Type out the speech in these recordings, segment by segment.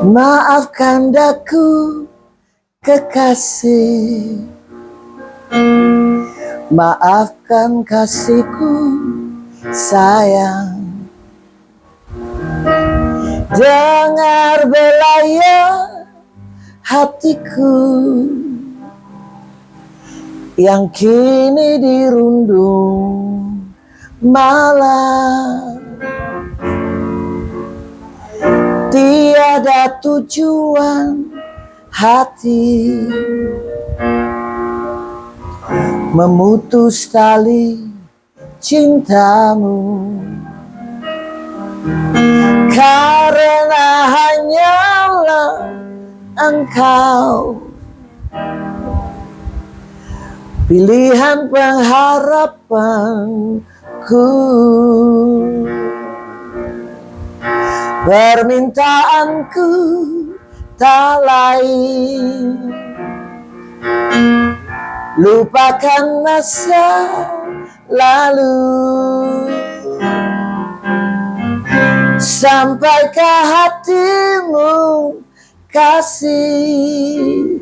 Maafkan daku kekasih, maafkan kasihku sayang. Dengar belaya hatiku yang kini dirundung malam. Tiada tujuan hati memutus tali cintamu, karena hanyalah engkau pilihan pengharapanku. Permintaanku tak lain, lupakan masa lalu, sampai ke hatimu kasih.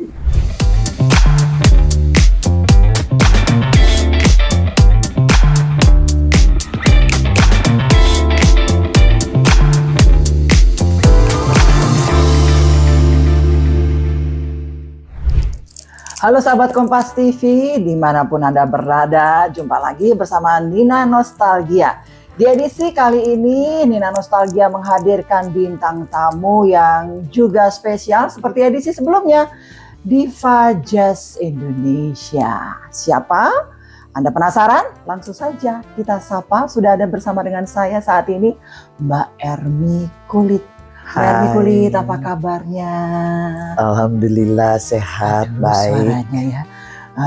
Halo sahabat Kompas TV, dimanapun Anda berada, jumpa lagi bersama Nina Nostalgia. Di edisi kali ini, Nina Nostalgia menghadirkan bintang tamu yang juga spesial seperti edisi sebelumnya, Diva Jazz Indonesia. Siapa? Anda penasaran? Langsung saja kita sapa, sudah ada bersama dengan saya saat ini, Mbak Ermi Kulit. Mbak Ermi Kulit, apa kabarnya? Alhamdulillah sehat, baik. Suaranya ya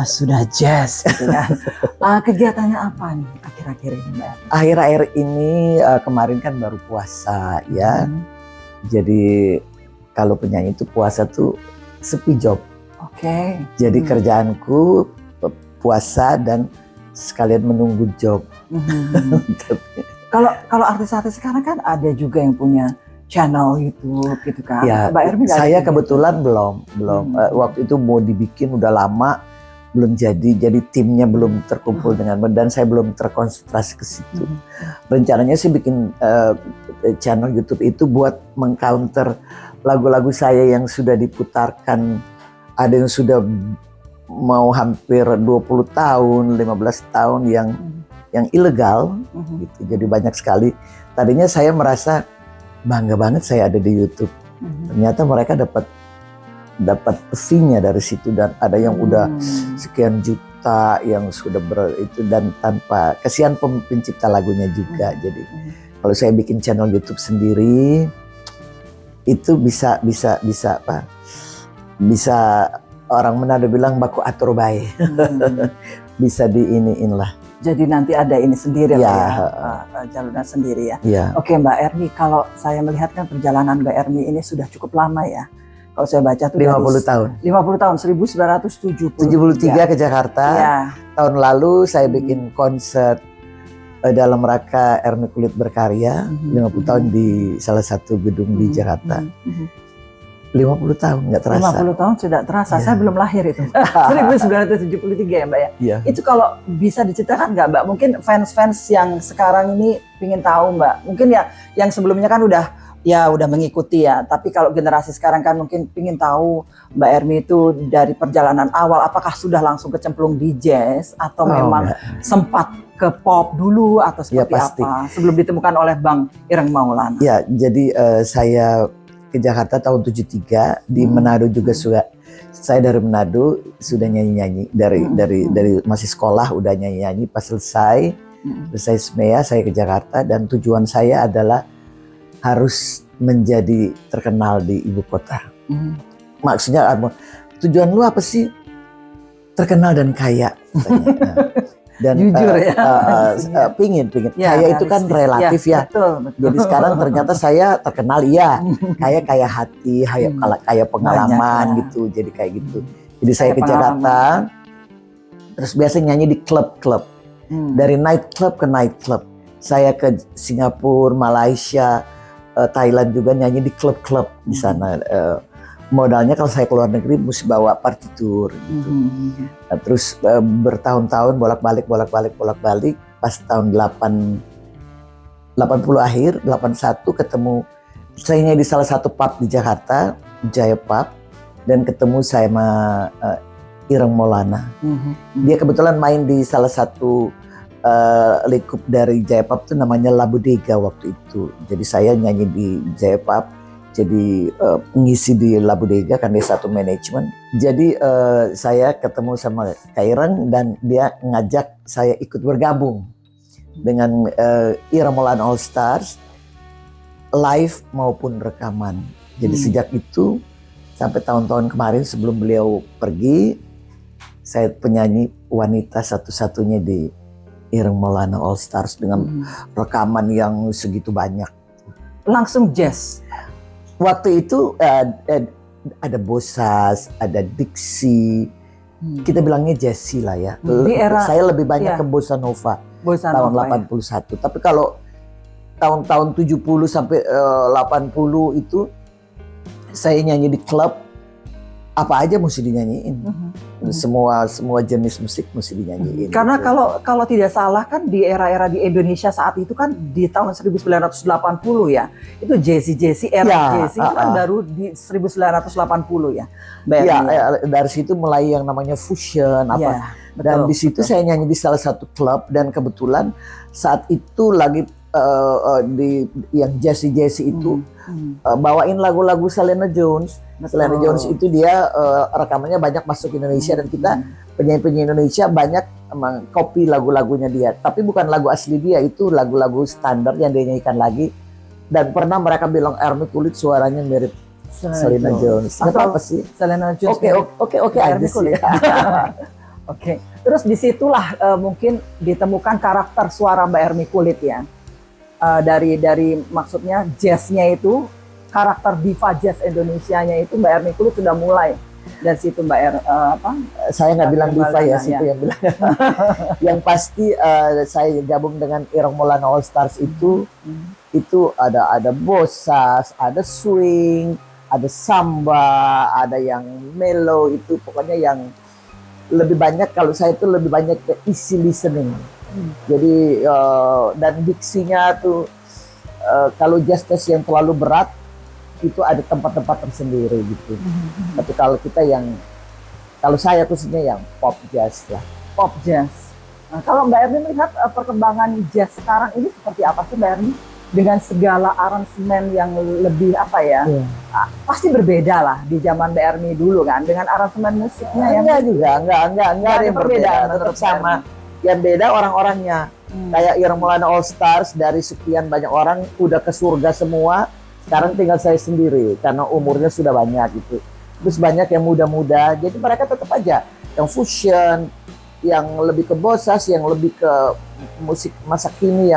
sudah jazz gitu kan. Kegiatannya apa nih akhir-akhir ini, Mbak? Akhir-akhir ini kemarin kan baru puasa ya. Jadi kalau penyanyi itu puasa tuh sepi job. Oke. Jadi kerjaanku puasa dan sekalian menunggu job. Kalau artis-artis sekarang kan ada juga yang punya channel YouTube gitu kan. Ya, Mbak Ermi saya kebetulan belum. Waktu itu mau dibikin udah lama, belum jadi. Jadi timnya belum terkumpul dengan dan saya belum terkonsentrasi ke situ. Rencananya sih bikin channel YouTube itu buat mengcounter lagu-lagu saya yang sudah diputarkan. Ada yang sudah mau hampir 20 tahun, 15 tahun yang ilegal gitu. Jadi banyak sekali. Tadinya saya merasa bangga banget saya ada di YouTube. Ternyata mereka dapat fee-nya dari situ dan ada yang udah sekian juta yang sudah itu dan tanpa kasihan pencipta lagunya juga. Jadi kalau saya bikin channel YouTube sendiri itu bisa apa? Bisa orang Manado bilang baku atur bae. Bisa diiniin lah. Jadi nanti ada ini sendiri ya, jalurnya sendiri ya. Ya. Oke Mbak Ermi, kalau saya melihat kan perjalanan Mbak Ermi ini sudah cukup lama ya. Kalau saya baca tuh 50 tahun. 50 tahun, 1973 ke Jakarta. Ya. Tahun lalu saya bikin konser dalam rangka Ermi Kulit Berkarya, 50 tahun di salah satu gedung di Jakarta. 50 tahun nggak terasa. 50 tahun sudah terasa, saya belum lahir itu. 1973 ya Mbak ya? Iya. Itu kalau bisa diceritakan nggak Mbak? Mungkin fans-fans yang sekarang ini pingin tahu Mbak. Mungkin ya yang sebelumnya kan udah mengikuti ya. Tapi kalau generasi sekarang kan mungkin pingin tahu Mbak Ermi itu dari perjalanan awal apakah sudah langsung kecemplung di jazz atau memang sempat ke pop dulu atau seperti apa sebelum ditemukan oleh Bang Ireng Maulana? Ya, jadi saya ke Jakarta tahun 73 di Manado juga sudah. Saya dari Manado sudah nyanyi dari masih sekolah udah nyanyi pas selesai SMEA saya ke Jakarta dan tujuan saya adalah harus menjadi terkenal di ibu kota. Maksudnya tujuan lu apa sih? Terkenal dan kaya. Dan jujur ya, pingin ya, kaya itu kan relatif ya. Betul. Jadi sekarang ternyata saya terkenal kaya hati, kaya pengalaman gitu. Jadi kayak gitu. Jadi saya ke Jakarta, terus biasa nyanyi di klub-klub, dari night club ke night club. Saya ke Singapura, Malaysia, Thailand juga nyanyi di klub-klub di sana. Modalnya kalau saya keluar negeri mesti bawa partitur gitu. Nah, terus bertahun-tahun bolak-balik. Pas tahun 80 akhir, 81 ketemu saya di salah satu pub di Jakarta, Jaya Pub, dan ketemu saya sama Ireng Maulana. Dia kebetulan main di salah satu lingkup dari Jaya Pub itu namanya La Bodega waktu itu. Jadi saya nyanyi di Jaya Pub, jadi ngisi di La Bodega kan dia satu manajemen. Jadi saya ketemu sama Kak Ireng dan dia ngajak saya ikut bergabung dengan Ireng Maulana All Stars live maupun rekaman. Jadi sejak itu sampai tahun-tahun kemarin sebelum beliau pergi, saya penyanyi wanita satu-satunya di Ireng Maulana All Stars dengan rekaman yang segitu banyak. Langsung jazz. Waktu itu ada Bosas, ada Dixie, kita bilangnya jazzy lah ya. Di era, saya lebih banyak ke Bossa Nova tahun 81. Tapi kalau tahun-tahun 70 sampai 80 itu saya nyanyi di klub, apa aja mesti dinyanyiin. Semua jenis musik mesti dinyanyiin. Karena gitu. kalau tidak salah kan di era-era di Indonesia saat itu kan di tahun 1980 ya. Itu jazzy era jazzy itu kan baru di 1980 ya. Dari situ mulai yang namanya fusion apa. Dan di situ saya nyanyi di salah satu klub dan kebetulan saat itu lagi di yang jazzy itu bawain lagu-lagu Selena Jones. Selena Jones itu dia rekamannya banyak masuk Indonesia dan kita penyanyi-penyanyi Indonesia banyak emang copy lagu-lagunya dia. Tapi bukan lagu asli dia, itu lagu-lagu standar yang dia nyanyikan lagi. Dan pernah mereka bilang Ermi Kulit suaranya mirip Selena Jones. Apa sih? Selena Jones. Oke aja sih. Oke. Terus disitulah mungkin ditemukan karakter suara Mbak Ermi Kulit ya. Dari maksudnya jazznya itu, karakter diva jazz Indonesianya itu Mbak Ermi Kulit sudah mulai dari situ Mbak saya nggak bilang diva ya, situ yang bilang. Yang pasti saya gabung dengan Ireng Maulana All Stars itu ada bossas, ada swing, ada samba, ada yang mellow, itu pokoknya yang lebih banyak kalau saya itu lebih banyak ke easy listening. Jadi dan diksinya tuh kalau jazz yang terlalu berat itu ada tempat-tempat tersendiri gitu. Tapi kalau kita kalau saya khususnya yang pop jazz lah. Pop jazz. Nah, kalau Mbak Ermi melihat perkembangan jazz sekarang ini seperti apa sih Mbak Ermi? Dengan segala aransemen yang lebih pasti berbeda lah di zaman Mbak Ermi dulu kan, dengan aransemen musiknya yang enggak ada yang berbeda, tetap sama. Yang beda orang-orangnya. Kayak Ireng Maulana All Stars dari sekian banyak orang udah ke surga semua. Sekarang tinggal saya sendiri karena umurnya sudah banyak gitu. Terus banyak yang muda-muda. Jadi mereka tetap aja yang fusion, yang lebih ke bossas, yang lebih ke musik masa kini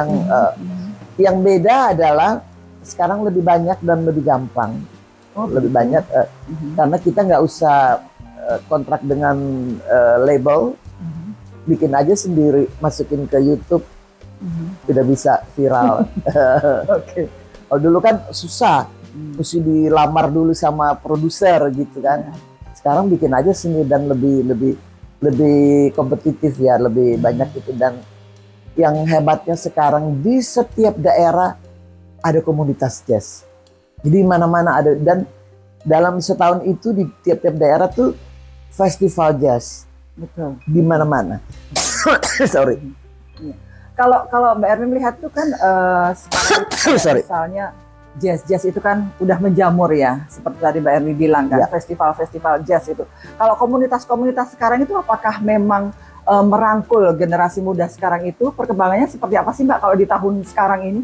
yang beda adalah sekarang lebih banyak dan lebih gampang. Lebih banyak karena kita nggak usah kontrak dengan label. Bikin aja sendiri, masukin ke YouTube, udah bisa viral. Oh, dulu kan susah, mesti dilamar dulu sama produser gitu kan. Sekarang bikin aja sendiri dan lebih kompetitif ya, lebih banyak itu. Dan yang hebatnya sekarang di setiap daerah ada komunitas jazz. Jadi mana-mana ada, dan dalam setahun itu di tiap-tiap daerah tuh festival jazz. Betul. Di mana-mana. Sorry. Kalau Mbak Ermi melihat itu kan sekarang misalnya jazz itu kan udah menjamur ya, seperti tadi Mbak Ermi bilang kan, festival jazz itu. Kalau komunitas sekarang itu apakah memang merangkul generasi muda sekarang itu? Perkembangannya seperti apa sih Mbak kalau di tahun sekarang ini?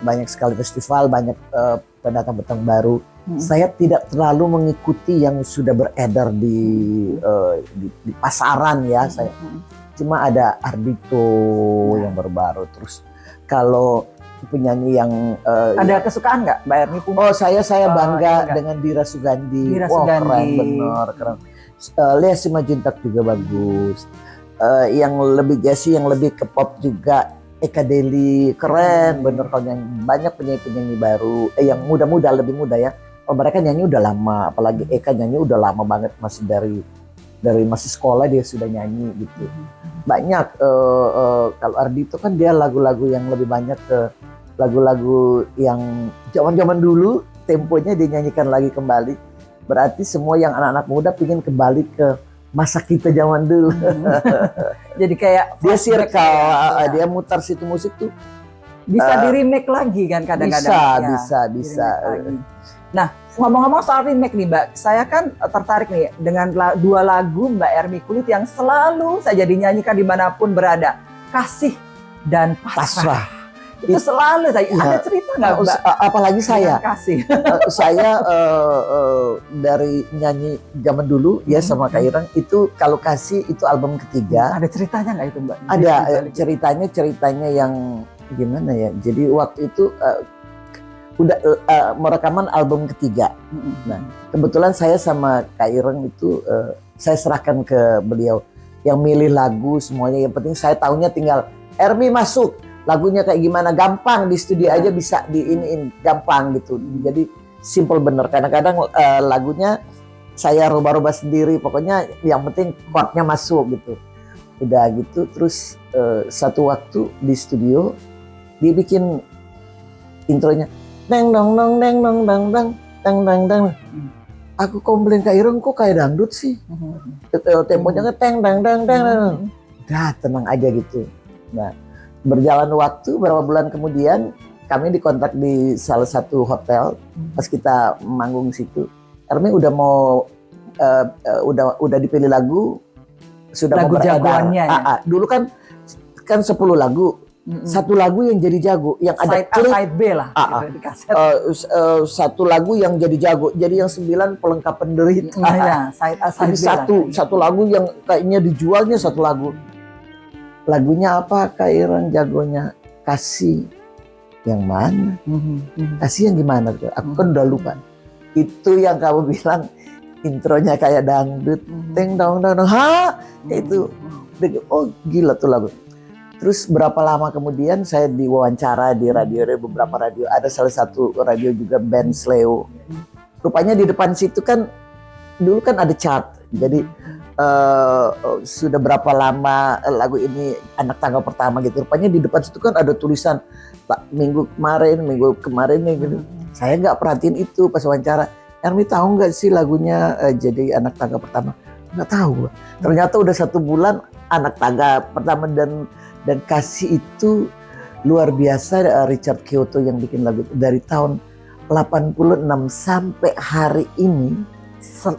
Banyak sekali festival, banyak pendatang-pendatang baru. Saya tidak terlalu mengikuti yang sudah beredar di pasaran ya. Saya cuma ada Ardito yang baru. Terus kalau penyanyi yang ada kesukaan nggak Mbak Ermi? Saya bangga dengan Dira Sugandi. Keren bener, keren. Lea Simanjuntak juga bagus. yang lebih jazzy, yang lebih ke pop juga. Eka Deli keren bener kalau nyanyi. Banyak penyanyi-penyanyi baru yang muda-muda, lebih muda ya. Oh, mereka nyanyi udah lama, apalagi Eka nyanyi udah lama banget, masih dari masih sekolah dia sudah nyanyi gitu. Banyak kalau Ardi itu kan dia lagu-lagu yang lebih banyak ke lagu-lagu yang zaman-zaman dulu, temponya dia nyanyikan lagi kembali. Berarti semua yang anak-anak muda pingin kembali ke masa kita zaman dulu. Jadi kayak Dia circle, ya. dia mutar situ musik tuh. Bisa di remake lagi kan kadang-kadang. Bisa. Di-remake lagi. Nah, ngomong-ngomong soal remake nih Mbak, saya kan tertarik nih dengan dua lagu Mbak Ermi Kulit yang selalu saja dinyanyikan dimanapun berada, Kasih dan Pasrah. Itu selalu saya. Ada cerita nggak Mbak? Apalagi saya. Kasih. Saya dari nyanyi zaman dulu ya sama Kak Ireng itu kalau Kasih itu album ketiga. Ada ceritanya nggak itu Mbak? Ada ceritanya yang gimana ya? Jadi waktu itu udah merekaman album ketiga. Nah, kebetulan saya sama Kak Ireng itu saya serahkan ke beliau yang milih lagu semuanya. Yang penting saya tahunya tinggal Ermi masuk, lagunya kayak gimana, gampang di studio aja bisa diiniin, gampang gitu. Jadi simple bener. Kadang-kadang lagunya saya rubah-rubah sendiri. Pokoknya yang penting chordnya masuk gitu. Udah gitu terus satu waktu di studio dia bikin intronya. Dang dang dang dang dang dang dang dang dang dang. Aku komplain Kak Ireng kok kayak dangdut sih. Temponya ngeteng dang dang dang. Udah tenang aja gitu. Nah, berjalan waktu beberapa bulan kemudian kami dikontak di salah satu hotel. Pas kita manggung situ, Ermi udah mau udah dipilih lagu, sudah lagu mau beredar. jagoannya ya? Dulu kan 10 lagu. Satu lagu yang jadi jago, yang ada side A, side B lah gitu, di kaset. Satu lagu yang jadi jago, jadi yang 9 pelengkap penderita. Ya, side A, side B satu lagu yang kayaknya dijualnya satu lagu. Lagunya apa Kak Ireng jagonya? Kasih yang mana? Kasih yang gimana? Aku kan udah lupa. Itu yang kamu bilang intronya kayak dangdut, teng dong dong dong. Itu, oh gila tuh lagu. Terus berapa lama kemudian saya diwawancara di radio, beberapa radio. Ada salah satu radio juga band Sleo. Rupanya di depan situ kan dulu kan ada chart. Jadi sudah berapa lama lagu ini anak tangga pertama gitu. Rupanya di depan situ kan ada tulisan minggu kemarin gitu. Saya nggak perhatiin itu pas wawancara. Ermi tahu nggak sih lagunya jadi anak tangga pertama? Nggak tahu. Ternyata udah 1 bulan anak tangga pertama dan Kasih itu luar biasa. Richard Kyoto yang bikin lagu itu dari tahun 86 sampai hari ini.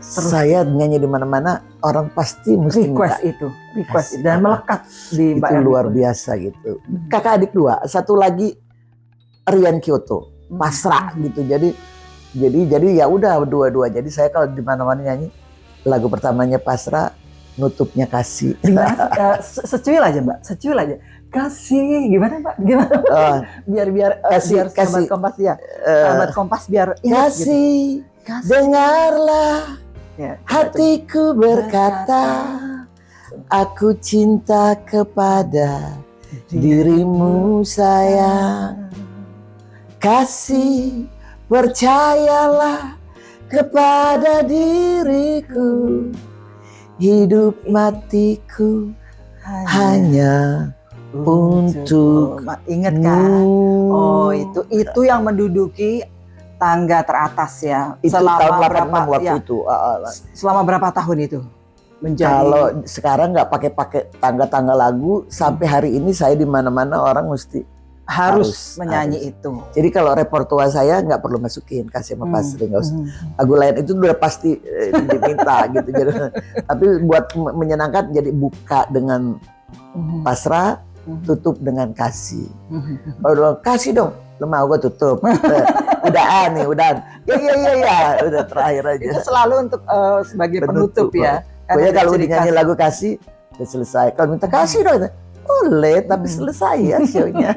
Saya nyanyi di mana-mana orang pasti mesti request itu dan melekat di itu luar biasa gitu. Kakak adik 2, satu lagi Rian Kyoto, Pasrah gitu. Jadi ya udah dua-dua. Jadi saya kalau di mana-mana nyanyi lagu pertamanya Pasrah, nutupnya Kasih. Secuil aja Mbak, secuil aja. Kasih gimana Mbak? Gimana? Biar sahabat Kompas ya. Sahabat Kompas biar Kasih, gitu. Dengarlah ya, hatiku berkata, aku cinta kepada dirimu sayang. Kasih, percayalah kepada diriku. Hidup matiku hanya untuk ingat kan? Oh itu yang menduduki tangga teratas ya. Itu selama tahun 86 waktu ya, itu. Selama berapa tahun itu? Kalau sekarang nggak pakai tangga-tangga lagu, sampai hari ini saya di mana-mana orang mesti harus menyanyi itu. Jadi kalau repertoire saya nggak perlu masukin Kasih sama Pasrah, nggak usah. Lagu lain itu udah pasti diminta gitu. Jadi, tapi buat menyenangkan jadi buka dengan Pasrah, tutup dengan Kasih. Kalau Kasih dong, lu mau gue tutup. Udah. Ya, udah terakhir aja. Itu selalu untuk sebagai penutup ya. Pokoknya kalau dinyanyi lagu Kasih udah selesai. Kalau minta Kasih dong, boleh, tapi selesai ya show-nya.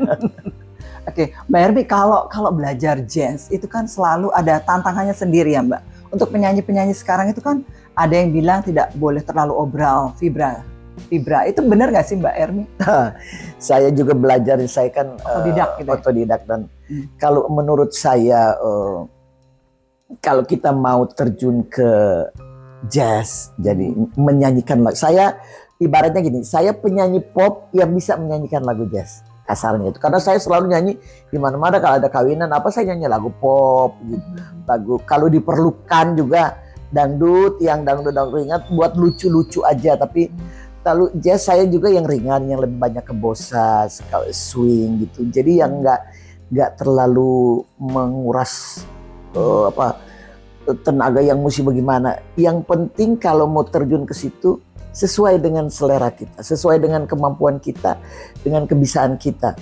Oke, Mbak Ermi, kalau belajar jazz itu kan selalu ada tantangannya sendiri ya Mbak. Untuk penyanyi-penyanyi sekarang itu kan ada yang bilang tidak boleh terlalu obral, vibra. Fibra. Itu benar nggak sih Mbak Ermi? Saya juga belajar, saya kan Otodidak gitu ya? otodidak dan kalau menurut saya kalau kita mau terjun ke jazz, jadi menyanyikan lagu. Saya ibaratnya gini, saya penyanyi pop yang bisa menyanyikan lagu jazz. Kasarnya itu, karena saya selalu nyanyi di mana-mana kalau ada kawinan apa saya nyanyi lagu pop gitu. Lagu kalau diperlukan juga dangdut yang dangdut ringan buat lucu-lucu aja, tapi kalau jazz saya juga yang ringan, yang lebih banyak ke bossa, swing gitu. Jadi yang nggak terlalu menguras tenaga yang mesti bagaimana. Yang penting kalau mau terjun ke situ sesuai dengan selera kita, sesuai dengan kemampuan kita, dengan kebisaan kita.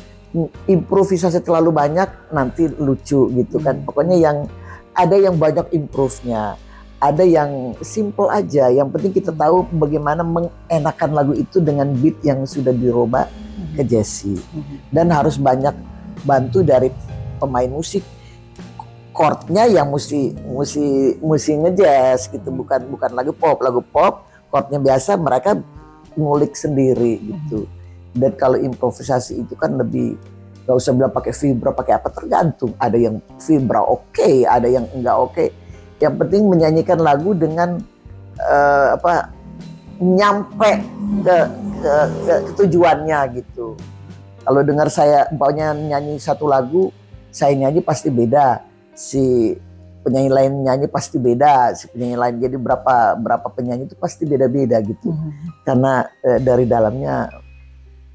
Improvisasi terlalu banyak nanti lucu gitu kan. Pokoknya yang ada yang banyak improve-nya, ada yang simple aja. Yang penting kita tahu bagaimana mengenakan lagu itu dengan beat yang sudah dirubah ke jazzy. Dan harus banyak bantu dari pemain musik. Chordnya yang mesti ngejazz gitu, bukan lagu pop. Chordnya biasa mereka ngulik sendiri gitu. Dan kalau improvisasi itu kan lebih gak usah bilang pakai vibra, pakai apa, tergantung. Ada yang vibra oke, ada yang enggak oke. Yang penting menyanyikan lagu dengan nyampe ke tujuannya gitu. Kalau dengar saya umpamanya nyanyi satu lagu, saya nyanyi pasti beda. Si penyanyi lain nyanyi pasti beda, si penyanyi lain, jadi berapa penyanyi itu pasti beda-beda gitu. Karena dari dalamnya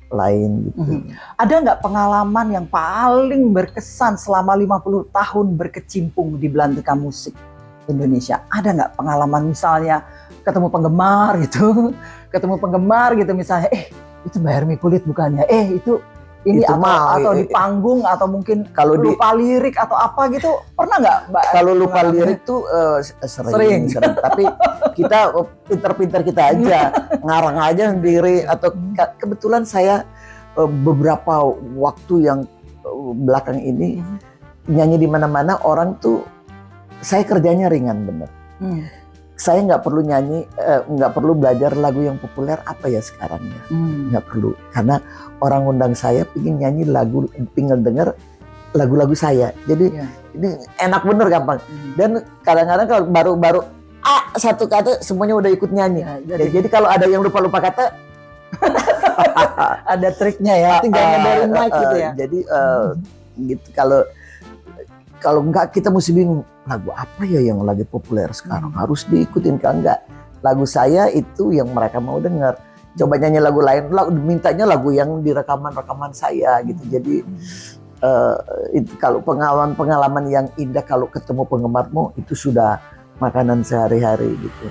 lain gitu. Ada nggak pengalaman yang paling berkesan selama 50 tahun berkecimpung di belantika musik Indonesia? Ada nggak pengalaman misalnya ketemu penggemar gitu misalnya, itu Mbak Ermi Kulit bukannya, itu ini itu atau di panggung atau mungkin kalau lupa lirik atau apa gitu, pernah nggak Mbak? Kalau lupa lirik tuh sering. Tapi kita pinter-pinter kita aja ngarang aja sendiri, atau kebetulan saya beberapa waktu yang belakang ini nyanyi di mana-mana, orang tuh saya kerjanya ringan bener. Saya nggak perlu nyanyi, nggak perlu belajar lagu yang populer apa ya sekarang ya, nggak perlu, karena orang undang saya pingin nyanyi lagu, pingin denger lagu-lagu saya, jadi ini enak bener, gampang. Dan kadang-kadang kalau baru satu kata semuanya udah ikut nyanyi. Jadi kalau ada yang lupa kata ada triknya ya, tinggal ngendarin mic gitu ya. Jadi gitu, kalau enggak kita mesti bingung lagu apa ya yang lagi populer sekarang, harus diikutin. Kan enggak, lagu saya itu yang mereka mau dengar. Coba nyanyi lagu lain, mintanya lagu yang di rekaman saya gitu. Jadi itu kalau pengalaman yang indah kalau ketemu penggemarmu itu sudah makanan sehari-hari gitu.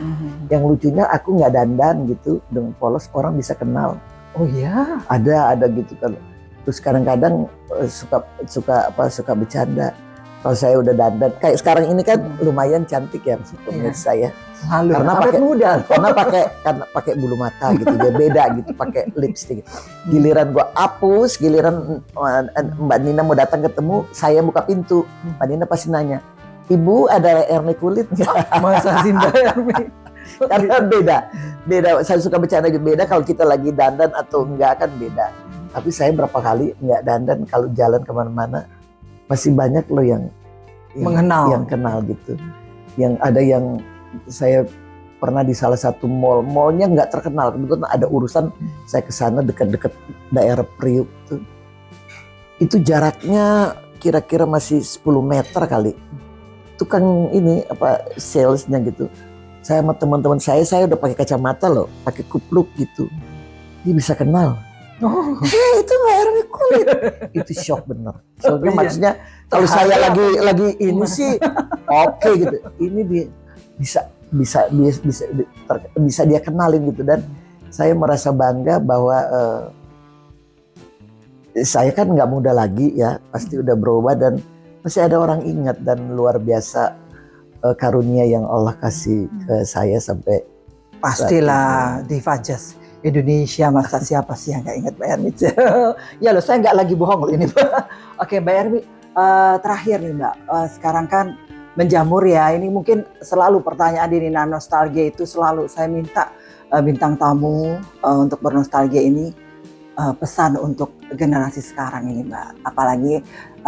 Yang lucunya aku nggak dandan gitu dengan polos, orang bisa kenal. Oh ya, ada gitu kan. Terus kadang-kadang suka bercanda. Kalau saya udah dandan, kayak sekarang ini kan lumayan cantik ya pemirsa saya. Selalu. Karena pakai bulu mata gitu, dia beda gitu, pakai lipstick. Giliran gua hapus, giliran Mbak Nina mau datang ketemu, saya buka pintu, Mbak Nina pasti nanya, "Ibu ada Ermi Kulit nggak?" Masa sih Mbak Ermi? Karena beda. Saya suka bercanda gitu, beda kalau kita lagi dandan atau enggak kan beda. Tapi saya berapa kali nggak dandan, kalau jalan kemana-mana masih banyak loh yang kenal gitu. Yang ada yang saya pernah di salah satu mallnya nggak terkenal, kebetulan ada urusan saya ke sana dekat-dekat daerah Priuk tuh. Itu jaraknya kira-kira masih 10 meter kali. Tukang ini salesnya gitu. Saya sama teman-teman saya udah pakai kacamata loh, pakai kupluk gitu. Dia bisa kenal. Itu Mbak Ermi Kulit. Itu shock bener. Soalnya maksudnya kalau saya lagi ini sih oke gitu. Ini dia bisa dia kenalin gitu, dan saya merasa bangga bahwa saya kan nggak muda lagi ya, pasti udah berubah dan masih ada orang ingat, dan luar biasa karunia yang Allah kasih ke saya sampai pastilah Diva Jazz Indonesia, masa siapa sih yang nggak ingat Mbak Ermi? Ya loh, saya nggak lagi bohong loh ini. Oke Mbak Ermi, terakhir nih Mbak, sekarang kan menjamur ya, ini mungkin selalu pertanyaan di Nina Nostalgia itu selalu saya minta bintang tamu untuk bernostalgia ini, pesan untuk generasi sekarang ini, Mbak. Apalagi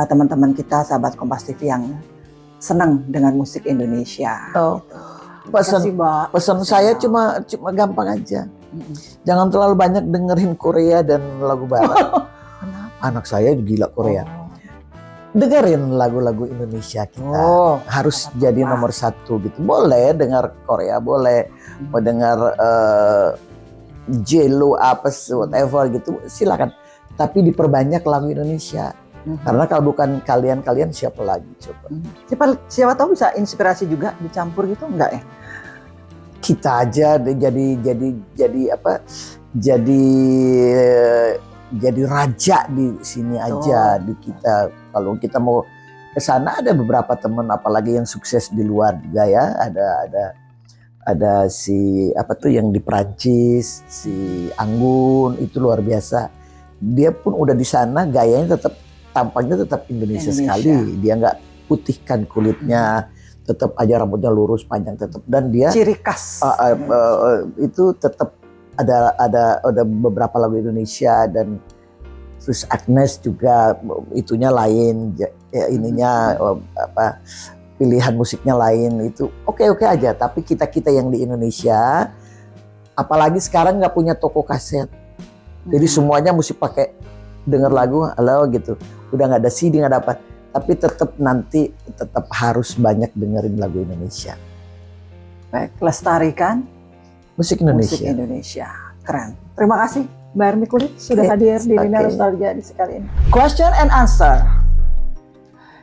teman-teman kita, sahabat Kompas TV yang senang dengan musik Indonesia. Oh, Terima kasih, Mbak. pesan saya cuma gampang aja. Jangan terlalu banyak dengerin Korea dan lagu barat. Kenapa? Anak saya gila Korea. Dengerin lagu-lagu Indonesia kita. Harus jadi nomor satu gitu. Boleh dengar Korea, boleh mau dengar J-Lo apa whatever gitu, silakan. Tapi diperbanyak lagu Indonesia. Karena kalau bukan kalian siapa lagi coba? Siapa tahu bisa inspirasi juga dicampur gitu, enggak ya? Kita aja jadi apa? Jadi raja di sini aja di kita. Kalau kita mau ke sana ada beberapa teman apalagi yang sukses di luar juga ya. Ada si apa tuh yang di Prancis, si Anggun itu luar biasa. Dia pun udah di sana gayanya tampangnya tetap Indonesia sekali. Dia nggak putihkan kulitnya, tetap aja rambutnya lurus panjang tetap, dan dia ciri khas itu tetap ada beberapa lagu Indonesia. Dan terus Agnes juga itunya lain ya, ininya apa pilihan musiknya lain, itu oke aja. Tapi kita yang di Indonesia apalagi sekarang nggak punya toko kaset, jadi semuanya mesti pakai denger lagu halo gitu, udah nggak ada CD nggak dapat. Tapi tetap harus banyak dengerin lagu Indonesia. Baik, lestarikan musik Indonesia. Musik Indonesia, keren. Terima kasih Mbak Ermi Kulit sudah hadir di Nina Nostalgia di sekali ini. Question and answer.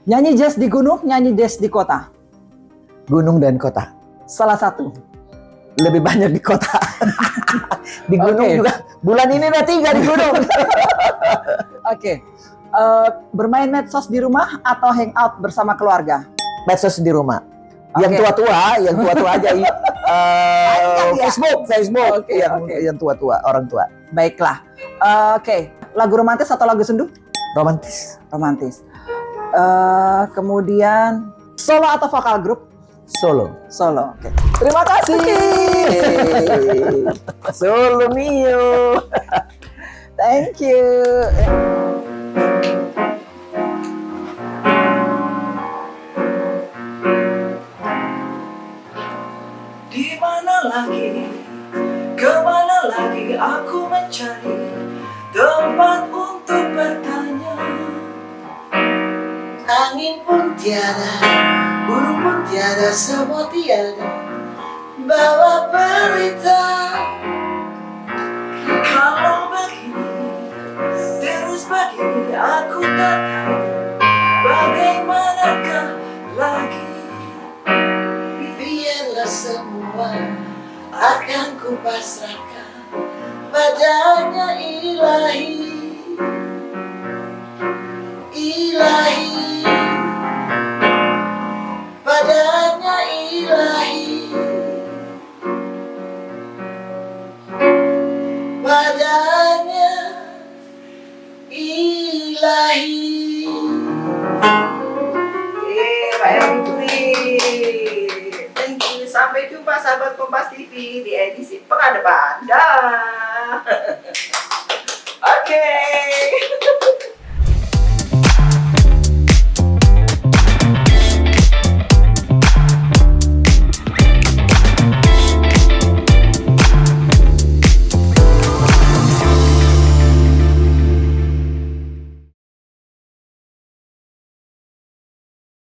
Nyanyi jazz di gunung, nyanyi jazz di kota. Gunung dan kota. Salah satu. Lebih banyak di kota. Di gunung juga. Bulan ini udah 3 di gunung. Oke. Bermain medsos di rumah atau hangout bersama keluarga? Medsos di rumah. Yang tua-tua aja. Facebook. Yang tua-tua, orang tua. Baiklah. Oke. Lagu romantis atau lagu sendu? Romantis. Kemudian solo atau vokal grup? Solo. Oke. Terima kasih. Solo mio. Thank you. Di mana lagi, kemana lagi aku mencari tempat untuk bertanya. Angin pun tiada, burung pun tiada, semua tiada bawa berita. Kalau begini, terus begini, aku tak tahu bagaimanakah lagi. Biarlah semua akan kupasrahkan padanya ilahi. Padanya ilahi. Padanya ilahi. Mbak Ermi, thank you. Sampai jumpa sahabat Kompas TV di edisi pekan depan. Dah. Oke.